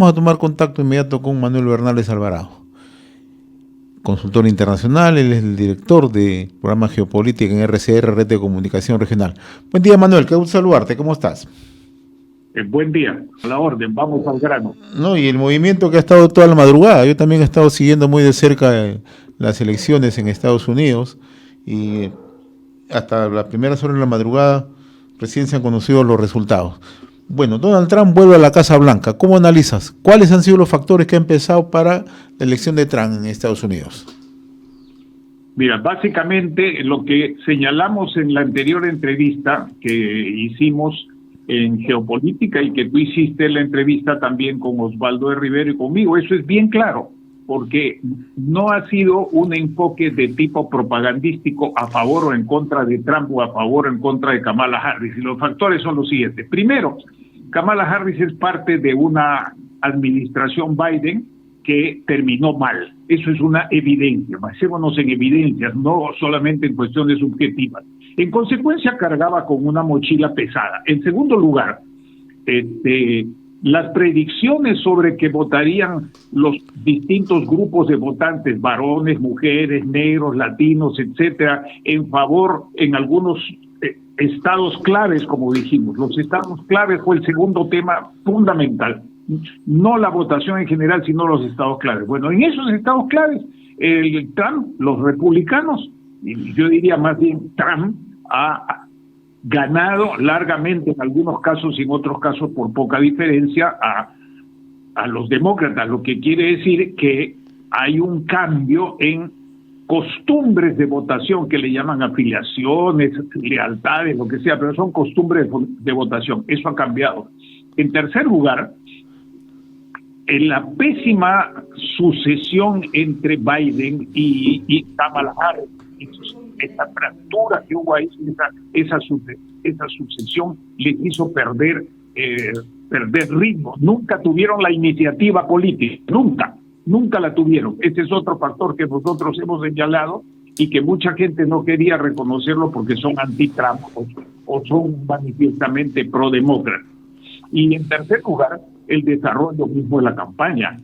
Vamos a tomar contacto inmediato con Manuel Bernales Alvarado, consultor internacional. Él es el director de programa Geopolítica en RCR, Red de Comunicación Regional. Buen día, Manuel, qué gusto saludarte, ¿cómo estás? Buen día, a la orden, vamos al grano. No, y el movimiento que ha estado toda la madrugada, yo también he estado siguiendo muy de cerca las elecciones en Estados Unidos y hasta las primeras horas de la madrugada recién se han conocido los resultados. Bueno, Donald Trump vuelve a la Casa Blanca. ¿Cómo analizas? ¿Cuáles han sido los factores que han pesado para la elección de Trump en Estados Unidos? Mira, básicamente lo que señalamos en la anterior entrevista que hicimos en Geopolítica y que tú hiciste la entrevista también con Osvaldo de Rivero y conmigo, eso es bien claro, porque no ha sido un enfoque de tipo propagandístico a favor o en contra de Trump o a favor o en contra de Kamala Harris. Y los factores son los siguientes. Primero, Kamala Harris es parte de una administración Biden que terminó mal. Eso es una evidencia. Basémonos en evidencias, no solamente en cuestiones subjetivas. En consecuencia, cargaba con una mochila pesada. En segundo lugar, las predicciones sobre que votarían los distintos grupos de votantes, varones, mujeres, negros, latinos, etcétera, en favor en algunos estados claves, como dijimos. Los estados claves fue el segundo tema fundamental. No la votación en general, sino los estados claves. Bueno, en esos estados claves, Trump, los republicanos, y yo diría más bien Trump, ha ganado largamente en algunos casos y en otros casos por poca diferencia a los demócratas, lo que quiere decir que hay un cambio en costumbres de votación que le llaman afiliaciones, lealtades, lo que sea, pero son costumbres de votación. Eso ha cambiado. En tercer lugar, en la pésima sucesión entre Biden y Kamala Harris, esa fractura que hubo ahí, esa sucesión les hizo perder ritmo. Nunca tuvieron la iniciativa política, nunca la tuvieron. Ese es otro factor que nosotros hemos señalado y que mucha gente no quería reconocerlo porque son anti-Trump o son manifiestamente pro-demócratas. Y en tercer lugar, el desarrollo mismo de la campaña.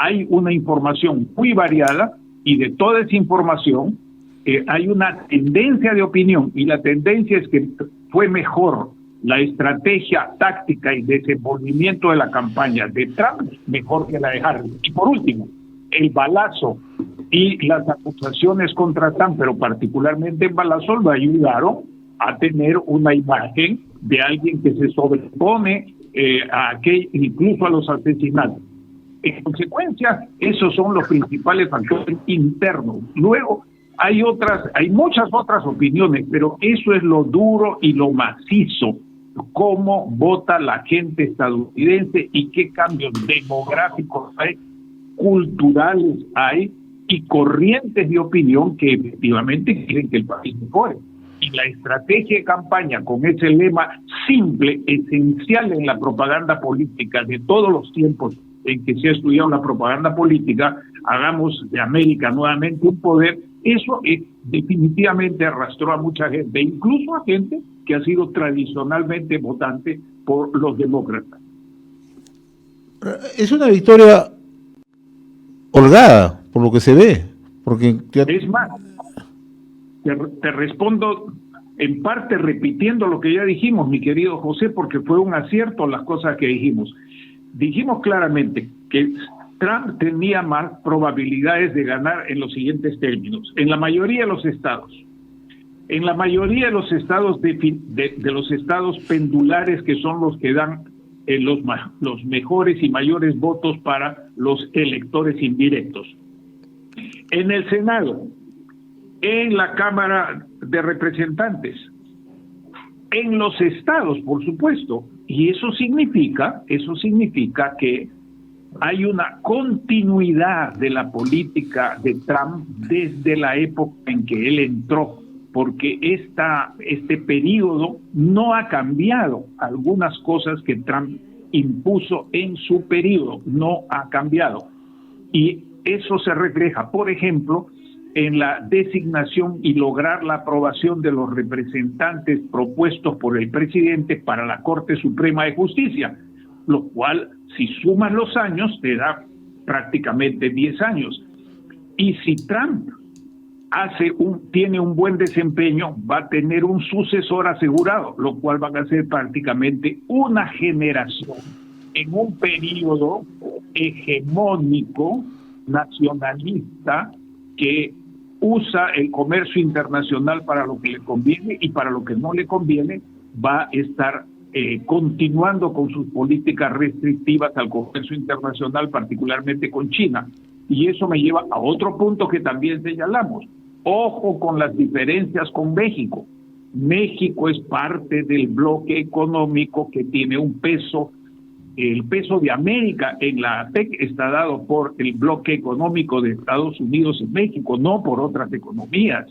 Hay una información muy variada y de toda esa información hay una tendencia de opinión, y la tendencia es que fue mejor la estrategia táctica y desenvolvimiento de la campaña de Trump mejor que la de Harris. Y por último, el balazo y las acusaciones contra Trump, pero particularmente el balazo, lo ayudaron a tener una imagen de alguien que se sobrepone incluso a los asesinatos. En consecuencia, esos son los principales factores internos. Luego, hay muchas otras opiniones, pero eso es lo duro y lo macizo, cómo vota la gente estadounidense y qué cambios demográficos hay, culturales hay y corrientes de opinión que efectivamente quieren que el país mejore. Y la estrategia de campaña con ese lema simple, esencial en la propaganda política de todos los tiempos en que se ha estudiado la propaganda política, hagamos de América nuevamente un poder, eso definitivamente arrastró a mucha gente, incluso a gente que ha sido tradicionalmente votante por los demócratas. Es una victoria holgada, por lo que se ve. Porque es más, te respondo en parte repitiendo lo que ya dijimos, mi querido José, porque fue un acierto las cosas que dijimos. Dijimos claramente que Trump tenía más probabilidades de ganar en los siguientes términos. En la mayoría de los estados. En la mayoría de los estados de los estados pendulares, que son los que dan los mejores y mayores votos para los electores indirectos. En el Senado, en la Cámara de Representantes, en los estados, por supuesto, y eso significa que hay una continuidad de la política de Trump desde la época en que él entró, porque este periodo no ha cambiado. Algunas cosas que Trump impuso en su periodo no ha cambiado. Y eso se refleja, por ejemplo, en la designación y lograr la aprobación de los representantes propuestos por el presidente para la Corte Suprema de Justicia. lo cual, si sumas los años, te da prácticamente 10 años. Y si Trump tiene un buen desempeño, va a tener un sucesor asegurado, lo cual van a ser prácticamente una generación en un periodo hegemónico, nacionalista, que usa el comercio internacional para lo que le conviene, y para lo que no le conviene va a estar continuando con sus políticas restrictivas al comercio internacional, particularmente con China. Y eso me lleva a otro punto que también señalamos. Ojo con las diferencias con México. México es parte del bloque económico que tiene un peso. El peso de América en la APEC está dado por el bloque económico de Estados Unidos y México, no por otras economías.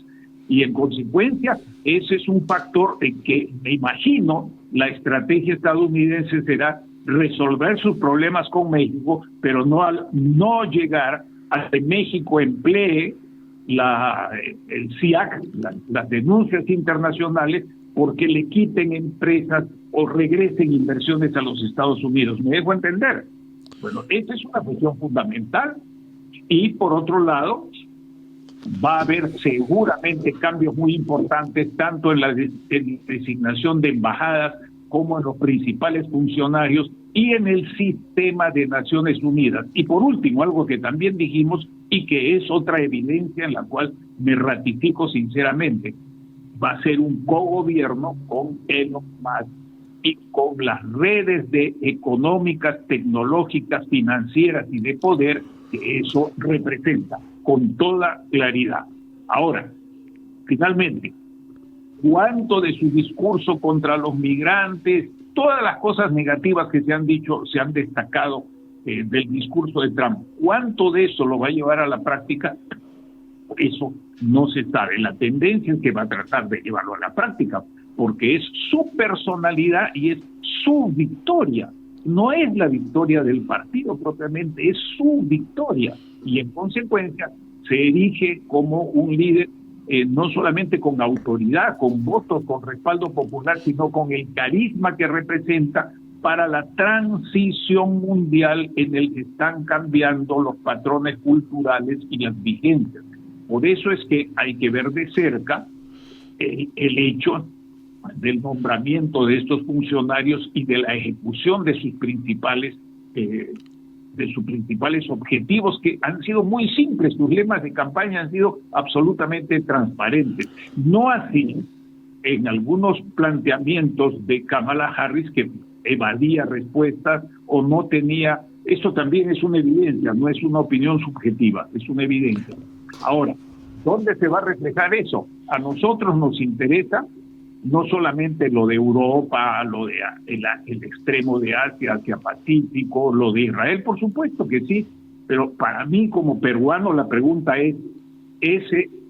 Y en consecuencia, ese es un factor en que, me imagino, la estrategia estadounidense será resolver sus problemas con México, pero no llegar a que México emplee el CIAC, las denuncias internacionales, porque le quiten empresas o regresen inversiones a los Estados Unidos. ¿Me dejo entender? Bueno, esta es una cuestión fundamental. Y por otro lado, va a haber seguramente cambios muy importantes, tanto en la designación de embajadas como en los principales funcionarios y en el sistema de Naciones Unidas. Y por último, algo que también dijimos y que es otra evidencia en la cual me ratifico sinceramente, va a ser un cogobierno con Elon Musk y con las redes económicas, tecnológicas, financieras y de poder que eso representa, con toda claridad. Ahora, finalmente, ¿cuánto de su discurso contra los migrantes, todas las cosas negativas que se han dicho, se han destacado del discurso de Trump, cuánto de eso lo va a llevar a la práctica? Eso no se sabe. La tendencia es que va a tratar de llevarlo a la práctica, porque es su personalidad y es su victoria. No es la victoria del partido propiamente, es su victoria. Y en consecuencia se erige como un líder, no solamente con autoridad, con votos, con respaldo popular, sino con el carisma que representa para la transición mundial en el que están cambiando los patrones culturales y las vigencias. Por eso es que hay que ver de cerca el hecho del nombramiento de estos funcionarios y de la ejecución de sus principales objetivos, que han sido muy simples. Sus lemas de campaña han sido absolutamente transparentes. No así en algunos planteamientos de Kamala Harris, que evadía respuestas o no tenía. Esto también es una evidencia, no es una opinión subjetiva, es una evidencia. Ahora, ¿dónde se va a reflejar eso? A nosotros nos interesa no solamente lo de Europa, lo de el extremo de Asia, Asia-Pacífico, lo de Israel, por supuesto que sí, pero para mí como peruano la pregunta es,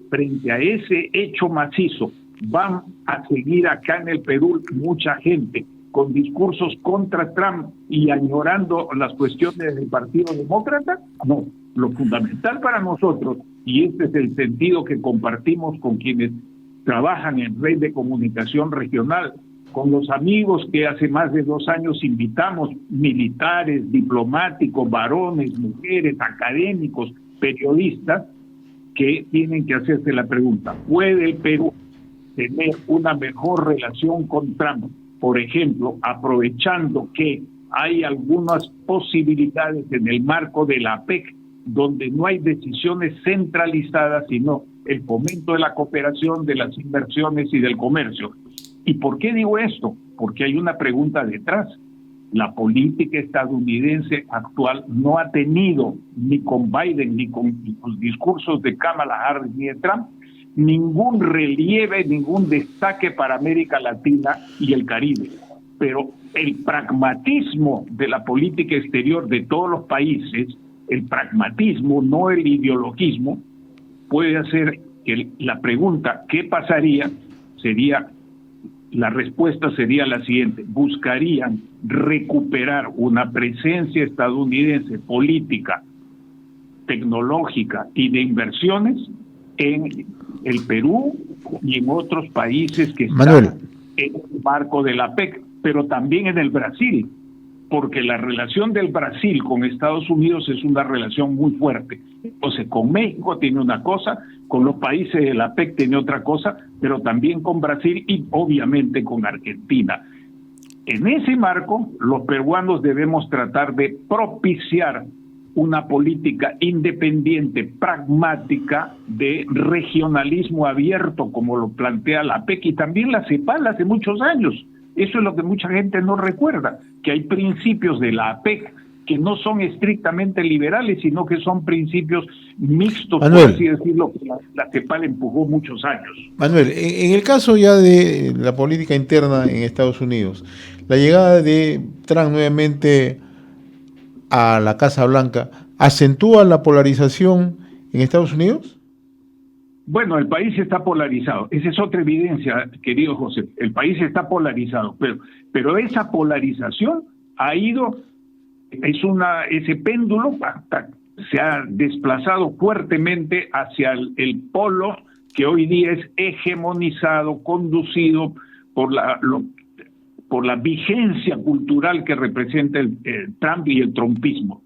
frente a ese hecho macizo, ¿van a seguir acá en el Perú mucha gente con discursos contra Trump y añorando las cuestiones del Partido Demócrata? No, lo fundamental para nosotros, y este es el sentido que compartimos con quienes trabajan en red de comunicación regional, con los amigos que hace más de 2 años invitamos, militares, diplomáticos, varones, mujeres, académicos, periodistas, que tienen que hacerse la pregunta: ¿puede el Perú tener una mejor relación con Trump? Por ejemplo, aprovechando que hay algunas posibilidades en el marco de la APEC, donde no hay decisiones centralizadas, sino el fomento de la cooperación, de las inversiones y del comercio. ¿Y por qué digo esto? Porque hay una pregunta detrás. La política estadounidense actual no ha tenido, ni con Biden, ni con los discursos de Kamala Harris, ni de Trump, ningún relieve, ningún destaque para América Latina y el Caribe. Pero el pragmatismo de la política exterior de todos los países, el pragmatismo, no el ideologismo, puede hacer que la pregunta ¿qué pasaría? La respuesta sería la siguiente: buscarían recuperar una presencia estadounidense política, tecnológica y de inversiones en el Perú y en otros países que están en el marco de la PEC, pero también en el Brasil, porque la relación del Brasil con Estados Unidos es una relación muy fuerte. Entonces, con México tiene una cosa, con los países de la APEC tiene otra cosa, pero también con Brasil y obviamente con Argentina. En ese marco, los peruanos debemos tratar de propiciar una política independiente, pragmática, de regionalismo abierto, como lo plantea la APEC y también la CEPAL hace muchos años. Eso es lo que mucha gente no recuerda, que hay principios de la APEC que no son estrictamente liberales, sino que son principios mixtos, Manuel, por así decirlo, que la CEPAL empujó muchos años. Manuel, en el caso ya de la política interna en Estados Unidos, la llegada de Trump nuevamente a la Casa Blanca, ¿acentúa la polarización en Estados Unidos? Bueno, el país está polarizado. Esa es otra evidencia, querido José. El país está polarizado, pero esa polarización ha ido, ese péndulo se ha desplazado fuertemente hacia el polo que hoy día es hegemonizado, conducido por la vigencia cultural que representa el Trump y el trumpismo.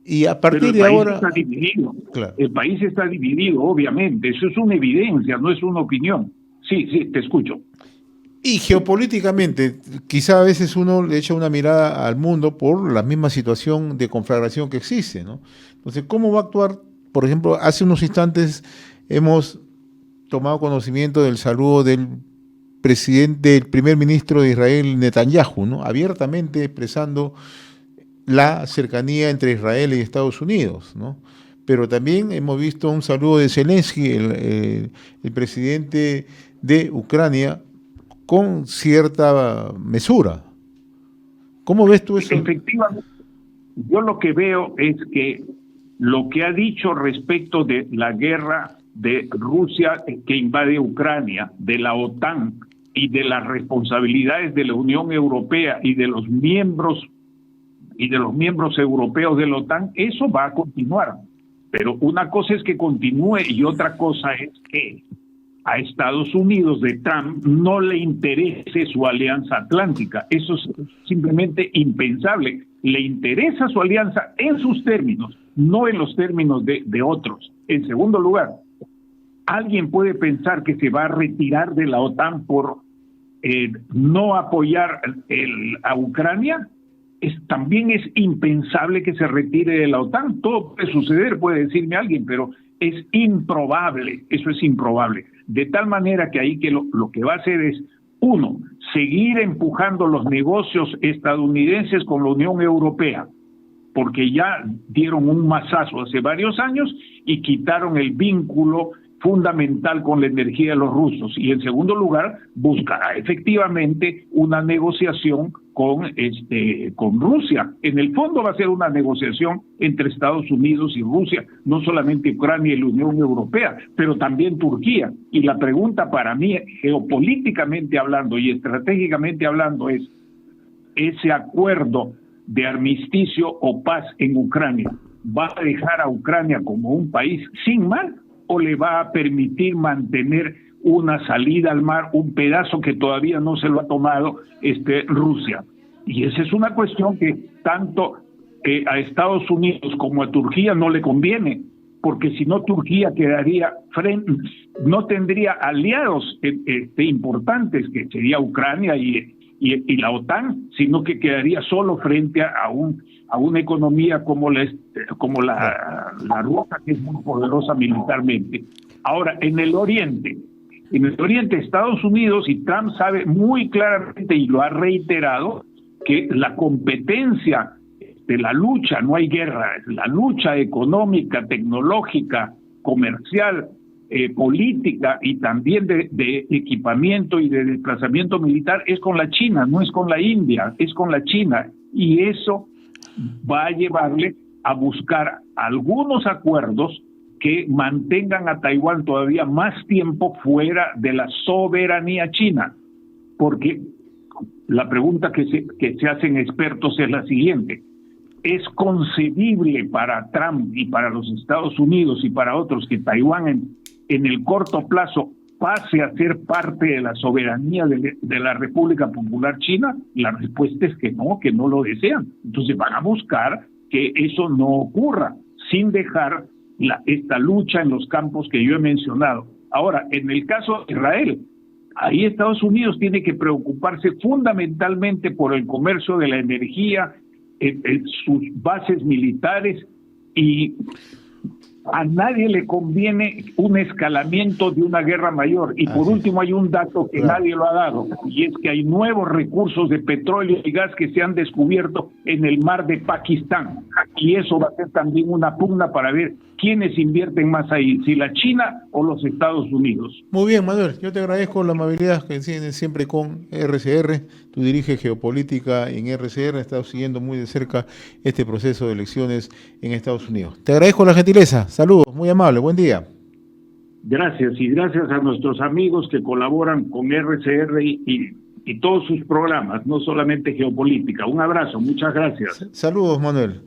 Y a partir de ahora... Está dividido. Claro. El país está dividido, obviamente. Eso es una evidencia, no es una opinión. Sí, te escucho. Y geopolíticamente, quizá a veces uno le echa una mirada al mundo por la misma situación de conflagración que existe, ¿no? Entonces, ¿cómo va a actuar? Por ejemplo, hace unos instantes hemos tomado conocimiento del saludo del primer ministro de Israel, Netanyahu, ¿no? Abiertamente expresando la cercanía entre Israel y Estados Unidos, ¿no? Pero también hemos visto un saludo de Zelensky, el presidente de Ucrania, con cierta mesura. ¿Cómo ves tú eso? Efectivamente, yo lo que veo es que lo que ha dicho respecto de la guerra de Rusia que invade Ucrania, de la OTAN y de las responsabilidades de la Unión Europea y de los miembros europeos de la OTAN, eso va a continuar. Pero una cosa es que continúe y otra cosa es que a Estados Unidos de Trump no le interese su alianza atlántica. Eso es simplemente impensable. Le interesa su alianza en sus términos, no en los términos de otros. En segundo lugar, ¿alguien puede pensar que se va a retirar de la OTAN por no apoyar a Ucrania? También es impensable que se retire de la OTAN. Todo puede suceder, puede decirme alguien, pero es improbable, eso es improbable. De tal manera que ahí que lo que va a hacer es, uno, seguir empujando los negocios estadounidenses con la Unión Europea, porque ya dieron un mazazo hace varios años y quitaron el vínculo fundamental con la energía de los rusos. Y en segundo lugar, buscará efectivamente una negociación con Rusia. En el fondo va a ser una negociación entre Estados Unidos y Rusia, no solamente Ucrania y la Unión Europea, pero también Turquía. Y la pregunta para mí, geopolíticamente hablando y estratégicamente hablando, es ese acuerdo de armisticio o paz en Ucrania, ¿va a dejar a Ucrania como un país sin mar o le va a permitir mantener una salida al mar, un pedazo que todavía no se lo ha tomado Rusia? Y esa es una cuestión que tanto a Estados Unidos como a Turquía no le conviene, porque si no Turquía quedaría no tendría aliados importantes, que sería Ucrania y la OTAN, sino que quedaría solo frente a una economía como la rusa, que es muy poderosa militarmente. Ahora, en el Oriente Estados Unidos, y Trump sabe muy claramente y lo ha reiterado, que la competencia de la lucha, no hay guerra, la lucha económica, tecnológica, comercial, política y también de equipamiento y de desplazamiento militar es con la China, no es con la India, es con la China. Y eso va a llevarle a buscar algunos acuerdos que mantengan a Taiwán todavía más tiempo fuera de la soberanía china, porque la pregunta que se hacen expertos es la siguiente: ¿es concebible para Trump y para los Estados Unidos y para otros que Taiwán en el corto plazo pase a ser parte de la soberanía de la República Popular China? La respuesta es que no lo desean. Entonces van a buscar que eso no ocurra, sin dejar esta lucha en los campos que yo he mencionado. Ahora, en el caso de Israel, ahí Estados Unidos tiene que preocuparse fundamentalmente por el comercio de la energía, sus bases militares, y a nadie le conviene un escalamiento de una guerra mayor. Y por último hay un dato que nadie lo ha dado, y es que hay nuevos recursos de petróleo y gas que se han descubierto en el mar de Pakistán. Y eso va a ser también una pugna para ver quiénes invierten más ahí, si la China o los Estados Unidos. Muy bien, Manuel, yo te agradezco la amabilidad que tienes siempre con RCR. Tú diriges geopolítica en RCR, has estado siguiendo muy de cerca este proceso de elecciones en Estados Unidos. Te agradezco la gentileza, saludos, muy amable, buen día. Gracias, y gracias a nuestros amigos que colaboran con RCR y todos sus programas, no solamente geopolítica. Un abrazo, muchas gracias. Saludos, Manuel.